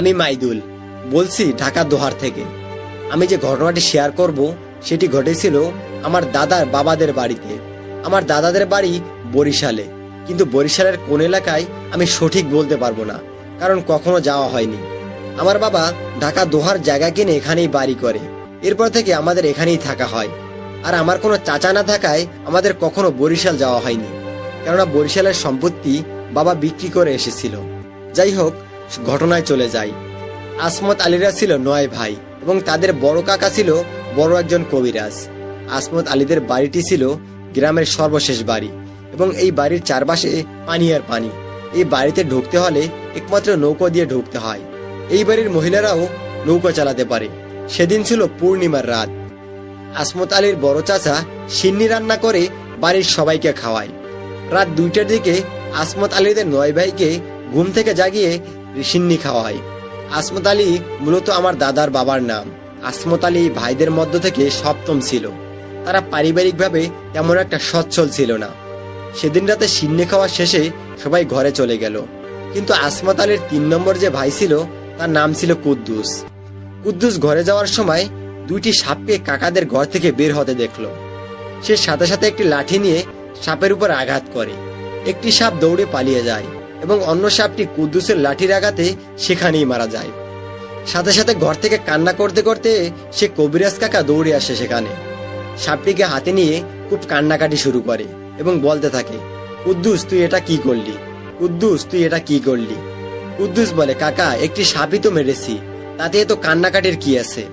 আমি মাইদুল বলছি ঢাকা দোহার থেকে। আমি যে ঘটনাটি শেয়ার করব সেটি ঘটেছিল আমার দাদার বাবাদের বাড়িতে। আমার দাদাদের বাড়ি বরিশালে, কিন্তু বরিশালের কোন এলাকায় আমি সঠিক বলতে পারবো না, কারণ কখনো যাওয়া হয়নি। আমার বাবা ঢাকা দোহার জায়গা কিনে এখানেই বাড়ি করে, এরপর থেকে আমাদের এখানেই থাকা হয়। আর আমার কোনো চাচা না থাকায় আমাদের কখনো বরিশাল যাওয়া হয়নি, কেননা বরিশালের সম্পত্তি বাবা বিক্রি করে এসেছিল। যাই হোক, ঘটনায় চলে যাই। আসমত আলীরা ছিল 9 ভাই এবং তাদের বড় কাকা ছিল বড় একজন কবিরাজ। আসমত আলীদের বাড়িটি ছিল গ্রামের সর্বশেষ বাড়ি এবং এই বাড়ির চারপাশে পানি আর পানি। এই বাড়িতে ঢুকতে হলে একমাত্র নৌকো দিয়ে ঢুকতে হয়। এই বাড়ির মহিলারাও নৌকো চালাতে পারে। সেদিন ছিল পূর্ণিমার রাত। আসমত আলীর বড় চাচা সিন্নি রান্না করে বাড়ির সবাইকে খাওয়ায়। রাত 2টার দিকে আসমত আলীদের 9 ভাইকে ঘুম থেকে জাগিয়ে সিন্নি খাওয়ায়। আসমত আলী মূলত আমার দাদার বাবার নাম। আসমত আলী ভাইদের মধ্য থেকে সপ্তম ছিল। তারা পারিবারিকভাবে তেমন একটা সচ্ছল ছিল না। সেদিন রাতে সিন্নি খাওয়া শেষে সবাই ঘরে চলে গেল, কিন্তু আসমত আলীর 3 নম্বর যে ভাই ছিল তার নাম ছিল কুদ্দুস। কুদ্দুস ঘরে যাওয়ার সময় 2টি সাপকে কাকাদের ঘর থেকে বের হতে দেখলো। সে সাথে সাথে একটি লাঠি নিয়ে সাপের উপর আঘাত করে। একটি সাপ দৌড়ে পালিয়ে যায় এবং অন্য সাপটি কুদ্দুসের লাঠির আঘাতে সেখানেই মারা যায়। সাথে সাথে ঘর থেকে কান্না করতে করতে সে কবিরাজ কাকা দৌড়ে আসে সেখানে। সাপটিকে হাতে নিয়ে খুব কান্নাকাটি শুরু করে এবং বলতে থাকে, কুদ্দুস তুই এটা কি করলি, কুদ্দুস তুই এটা কি করলি। কুদ্দুস বলে, কাকা একটি সাপই তো মেরেছি, তাতে এত কান্নাকাটির কি আছে।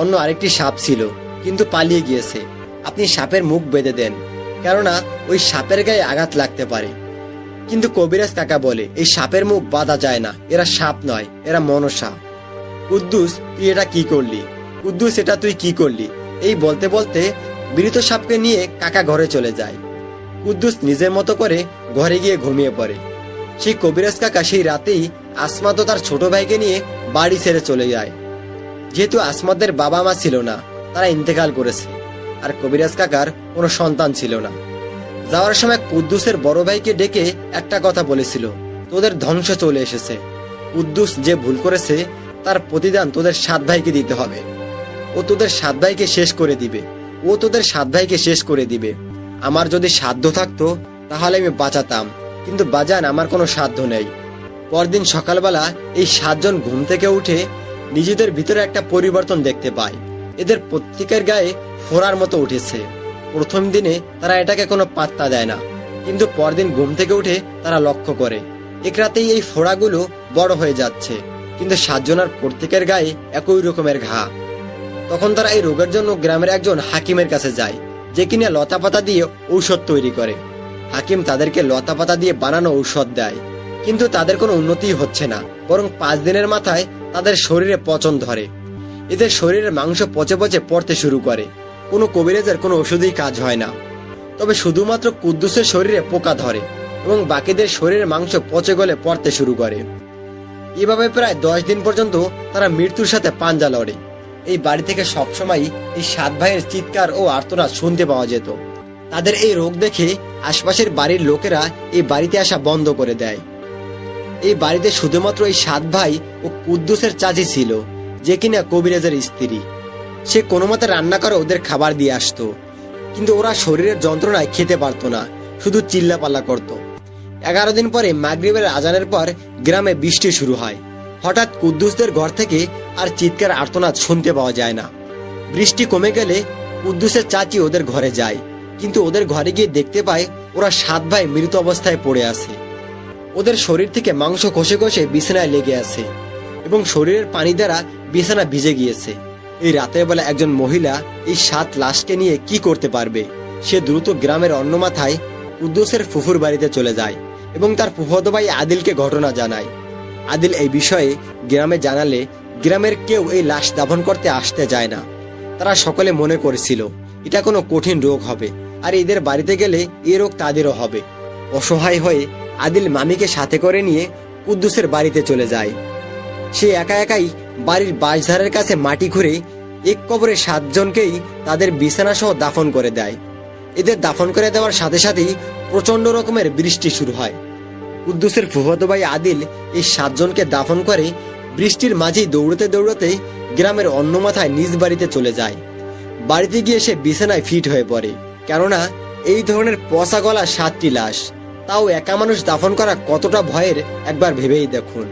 অন্য আরেকটি সাপ ছিল, কিন্তু পালিয়ে গিয়েছে। আপনি সাপের মুখ বেঁধে দেন, কেননা ওই সাপের গায়ে আঘাত লাগতে পারে। কিন্তু কবিরাজ কাকা বলে, এই সাপের মুখ বাঁধা যায় না, এরা সাপ নয়, এরা মনসা। কুদ্দুস তুই এটা কি করলি, কুদ্দুস এটা তুই কি করলি। এই বলতে বলতে মৃত সাপকে নিয়ে কাকা ঘরে চলে যায়। কুদ্দুস নিজের মতো করে ঘরে গিয়ে ঘুমিয়ে পড়ে। সেই কবিরাজ কাকা সেই রাতেই আসমাত ও তার ছোট ভাইকে নিয়ে বাড়ি ছেড়ে চলে যায়। যেহেতু আসমাদের বাবা মা ছিল না, তারা ইন্তেকাল করেছে, আর কবিরাজ কাকার কোনো সন্তান ছিল না। যাওয়ার সময় কুদ্দুসের বড় ভাইকে ডেকে একটা কথা বলেছিল, তোদের ধ্বংস চলে এসেছে। কুদ্দুস যে ভুল করেছে তার প্রতিদান তোদের 7 ভাইকে দিতে হবে। ও তোদের 7 ভাইকে শেষ করে দিবে, ও তোদের 7 ভাইকে শেষ করে দিবে। আমার যদি সাধ্য থাকতো তাহলে আমি বাঁচাতাম, কিন্তু বাজান আমার কোনো সাধ্য নেই। পরদিন সকালবেলা এই 7 জন ঘুম থেকে উঠে নিজেদের ভিতরে একটা পরিবর্তন দেখতে পায়। এদের প্রত্যেকের গায়ে ফোড়ার মতো উঠেছে। প্রথম দিনে তারা এটাকে কোনো পাত্তা দেয় না, কিন্তু পরদিন ঘুম থেকে উঠে তারা লক্ষ্য করে এক রাতেই এই ফোড়াগুলো বড় হয়ে যাচ্ছে, কিন্তু 7 জনের প্রত্যেকের গায়ে একই রকমের ঘা। তখন তারা এই রোগের জন্য গ্রামের একজন হাকিমের কাছে যায়, যে কিনা লতা পাতা দিয়ে ঔষধ তৈরি করে। হাকিম তাদেরকে লতা পাতা দিয়ে বানানো ঔষধ দেয়, কিন্তু তাদের কোনো উন্নতি হচ্ছে না, বরং 5 দিনের মাথায় তাদের শরীরে পচন ধরে। এদের শরীরের মাংস পচে পচে পড়তে শুরু করে। কোনো কবিরাজের কোনো ওষুধই কাজ হয় না। তবে শুধুমাত্র কুদ্দুসের শরীরে পোকা ধরে এবং বাকিদের শরীরের মাংস পচে গলে পড়তে শুরু করে। এভাবে প্রায় 10 দিন পর্যন্ত তারা মৃত্যুর সাথে পাঞ্জা লড়ে। এই বাড়ি থেকে সবসময় এই 7 ভাইয়ের চিৎকার ও আর্তনাদ শুনতে পাওয়া যেত। তাদের এই রোগ দেখে আশপাশের বাড়ির লোকেরা এই বাড়িতে আসা বন্ধ করে দেয়। এই বাড়িতে শুধুমাত্র এই 7 ভাই ও কুদ্দুসের চাচি ছিল, যে কিনা কবিরাজের স্ত্রী। সে কোনো মতে রান্না করে ওদের খাবার দিয়ে আসতো, কিন্তু ওরা শরীরের যন্ত্রণায় খেতে পারতো না, শুধু চিল্লাপাল্লা করত। 11 দিন পরে মাগরিবের আজানের পর গ্রামে বৃষ্টি শুরু হয়। হঠাৎ কুদ্দুসদের ঘর থেকে আর চিৎকার আর্তনাদ শুনতে পাওয়া যায় না। বৃষ্টি কমে গেলে কুদ্দুসের চাচি ওদের ঘরে যায়, কিন্তু ওদের ঘরে গিয়ে দেখতে পায় ওরা 7 ভাই মৃত অবস্থায় পড়ে আছে। ওদের শরীর থেকে মাংস খসে খসে বিছানায় লেগে আছে এবং শরীরের পানি দ্বারা বিছানা ভিজে গিয়েছে। এই রাতের বেলা একজন মহিলা এই 7 লাশকে নিয়ে কি করতে পারবে? সে দ্রুত গ্রামের অন্য মাথায় কুদ্দুসের ফুফুর বাড়িতে চলে যায় এবং তার ফুফাতো ভাই আদিলকে ঘটনা জানায়। আদিল এই বিষয়ে গ্রামে জানালে গ্রামের কেউ এই লাশ দাফন করতে আসতে যায় না। তারা সকলে মনে করেছিল এটা কোনো কঠিন রোগ হবে, আর এদের বাড়িতে গেলে এ রোগ তাদেরও হবে। অসহায় হয়ে আদিল মামিকে সাথে করে নিয়ে কুদ্দুসের বাড়িতে চলে যায়। সে একা একাই বাড়ির বাঁশধারের কাছে মাটি খুঁড়ে এক কবরে 7 জনকেই তাদের বিছানা সহ দাফন করে দেয়। এদের দাফন করে দেওয়ার সাথে সাথেই প্রচন্ড রকমের বৃষ্টি শুরু হয়। কুদ্দুসের ফুফাতো ভাই আদিল এই 7 জনকে দাফন করে বৃষ্টির মাঝেই দৌড়তে দৌড়তে গ্রামের অন্য মাথায় নিজ বাড়িতে চলে যায়। বাড়িতে গিয়ে সে বিছানায় ফিট হয়ে পড়ে, কেননা এই ধরনের পচা গলা 7টি লাশ, তাও একা মানুষ দাফন করা কতটা ভয়ের একবার ভেবেই দেখুন।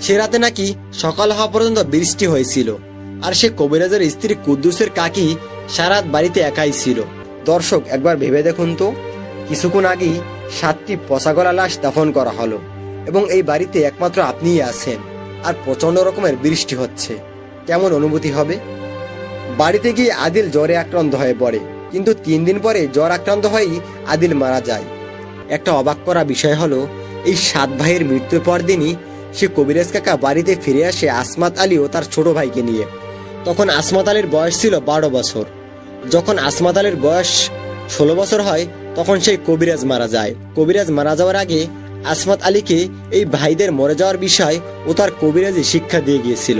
সে রাতে নাকি সকাল হওয়া পর্যন্ত বৃষ্টি হয়েছিল, আর সে কবিরাজের স্ত্রী কুদ্দুসের কাকি সারাত বাড়িতে একাই ছিল। দর্শক একবার ভেবে দেখুন তো, কিছুক্ষণ আগেই 7টি পচা গলা লাশ দাফন করা হলো, এবং এই বাড়িতে একমাত্র আপনিই আছেন, আর প্রচন্ড রকমের বৃষ্টি হচ্ছে, কেমন অনুভূতি হবে? বাড়িতে গিয়ে আদিল জ্বরে আক্রান্ত হয়ে পড়ে, কিন্তু 3 দিন পরে জ্বর আক্রান্ত হয়েই আদিল মারা যায়। একটা অবাক করা বিষয় হলো, এই 7 ভাইয়ের মৃত্যুর পর দিনই সে কবিরাজ কাকা বাড়িতে ফিরে আসে আসমাত আলী ও তার ছোট ভাইকে নিয়ে। তখন আসমাত আলীর বয়স ছিল 12 বছর। যখন আসমাত আলীর বয়স 16 বছর হয়, তখন সেই কবিরাজ মারা যায়। কবিরাজ মারা যাওয়ার আগে আসমাত আলীকে এই ভাইদের মরে যাওয়ার বিষয় ও তার কবিরাজি শিক্ষা দিয়ে গিয়েছিল।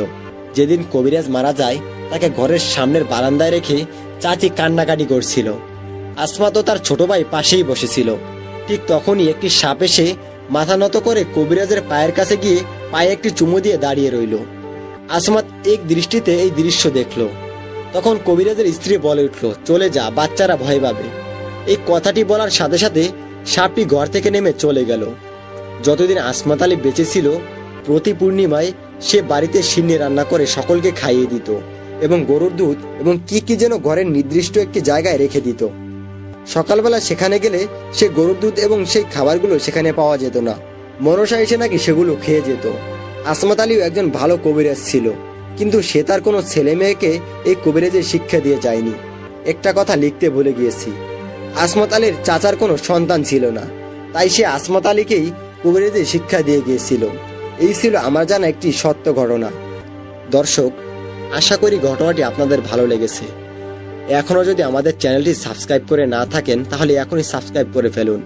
যেদিন কবিরাজ মারা যায়, তাকে ঘরের সামনের বারান্দায় রেখে চাচি কান্নাকাটি করছিল। আসমাত ও তার ছোট ভাই পাশেই বসেছিল। ঠিক তখনই একটি সাপ এসে মাথা নত করে কবিরাজের পায়ের কাছে গিয়ে পায়ে একটি চুমু দিয়ে দাঁড়িয়ে রইল। আসমাত এক দৃষ্টিতে এই দৃশ্য দেখল। তখন কবিরাজের স্ত্রী বলে উঠল, চলে যা, বাচ্চারা ভয় পাবে। এই কথাটি বলার সাথে সাথে সাপটি ঘর থেকে নেমে চলে গেল। যতদিন আসমাত আলী বেঁচে ছিল, প্রতি পূর্ণিমায় সে বাড়িতে সিন্নি রান্না করে সকলকে খাইয়ে দিত, এবং গরুর দুধ এবং কি কি যেন ঘরের নির্দিষ্ট একটি জায়গায় রেখে দিত। সকালবেলা সেখানে গেলে সে গরুর দুধ এবং সেই খাবারগুলো সেখানে পাওয়া যেত না। মনসা এসে নাকি সেগুলো খেয়ে যেত। আসমাত আলীও একজন ভালো কবিরাজ ছিল, কিন্তু সে তার কোনো ছেলে মেয়েকে এই কবিরাজের শিক্ষা দিয়ে যায়নি। একটা কথা লিখতে ভুলে গিয়েছি, আসমাত আলীর চাচার কোনো সন্তান ছিল না, তাই সে আসমাত আলীকেই কবিরাজের শিক্ষা দিয়ে গিয়েছিল। এই ছিল আমার জানা একটি সত্য ঘটনা। দর্শক, আশা করি ঘটনাটি আপনাদের ভালো লেগেছে। এখনো যদি আমাদের চ্যানেলটি সাবস্ক্রাইব করে না থাকেন, তাহলে এখনই সাবস্ক্রাইব করে ফেলুন।